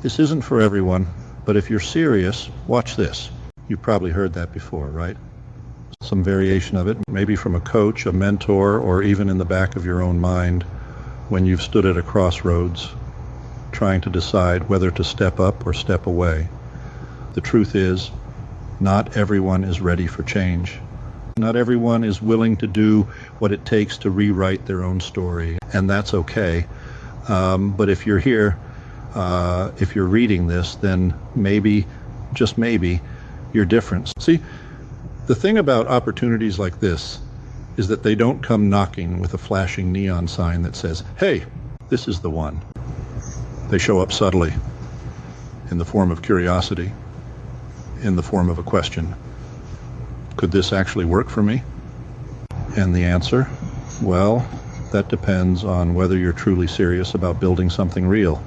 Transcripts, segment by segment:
This isn't for everyone, but if you're serious, watch this. You've probably heard that before, right? Some variation of it, maybe from a coach, a mentor, or even in the back of your own mind when you've stood at a crossroads trying to decide whether to step up or step away. The truth is, not everyone is ready for change. Not everyone is willing to do what it takes to rewrite their own story, and that's okay. But if you're here, if you're reading this, then maybe, just maybe, you're different. See, the thing about opportunities like this is that they don't come knocking with a flashing neon sign that says, "Hey, this is the one." They show up subtly, in the form of curiosity, in the form of a question. Could this actually work for me? And the answer? Well, that depends on whether you're truly serious about building something real.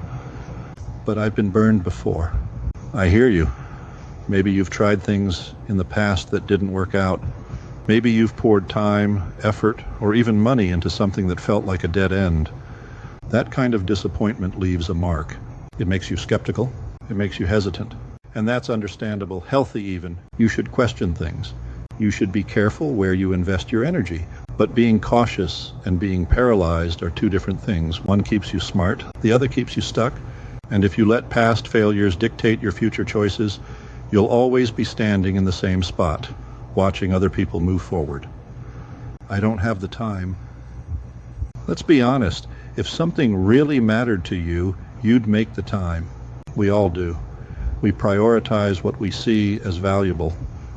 But I've been burned before. I hear you. Maybe you've tried things in the past that didn't work out. Maybe you've poured time, effort, or even money into something that felt like a dead end. That kind of disappointment leaves a mark. It makes you skeptical. It makes you hesitant. And that's understandable, healthy even. You should question things. You should be careful where you invest your energy. But being cautious and being paralyzed are two different things. One keeps you smart, the other keeps you stuck. And if you let past failures dictate your future choices, you'll always be standing in the same spot, watching other people move forward. I don't have the time. Let's be honest. If something really mattered to you, you'd make the time. We all do. We prioritize what we see as valuable,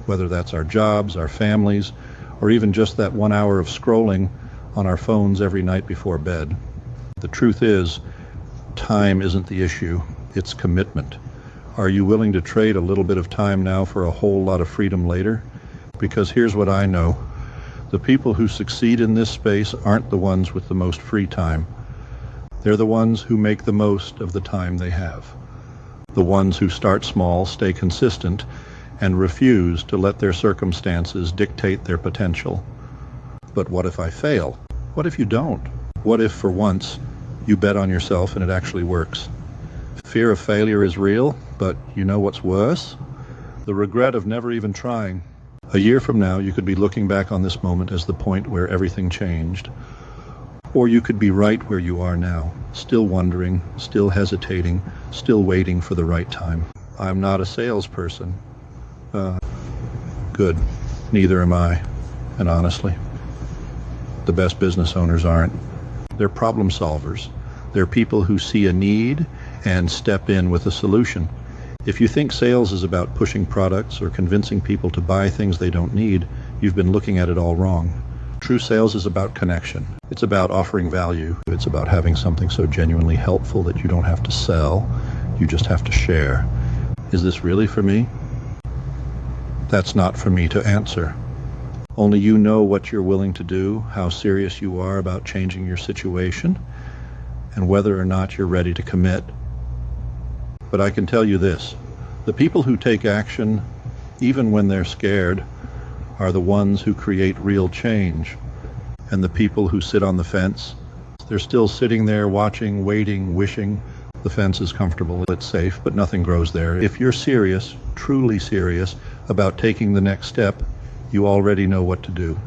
whether that's our jobs, our families, or even just that 1 hour of scrolling on our phones every night before bed. The truth is, time isn't the issue, it's commitment. Are you willing to trade a little bit of time now for a whole lot of freedom later? Because here's what I know. The people who succeed in this space aren't the ones with the most free time. They're the ones who make the most of the time they have. The ones who start small, stay consistent, and refuse to let their circumstances dictate their potential. But what if I fail? What if you don't? What if, for once, you bet on yourself and it actually works? Fear of failure is real, but you know what's worse? The regret of never even trying. A year from now, you could be looking back on this moment as the point where everything changed. Or you could be right where you are now, still wondering, still hesitating, still waiting for the right time. I'm not a salesperson. Good. Neither am I. And honestly, the best business owners aren't. They're problem solvers. They're people who see a need and step in with a solution. If you think sales is about pushing products or convincing people to buy things they don't need, you've been looking at it all wrong. True sales is about connection. It's about offering value. It's about having something so genuinely helpful that you don't have to sell, you just have to share. Is this really for me? That's not for me to answer. Only you know what you're willing to do, how serious you are about changing your situation, and whether or not you're ready to commit. But I can tell you this, the people who take action, even when they're scared, are the ones who create real change. And the people who sit on the fence, they're still sitting there watching, waiting, wishing. The fence is comfortable, it's safe, but nothing grows there. If you're serious, truly serious, about taking the next step, you already know what to do.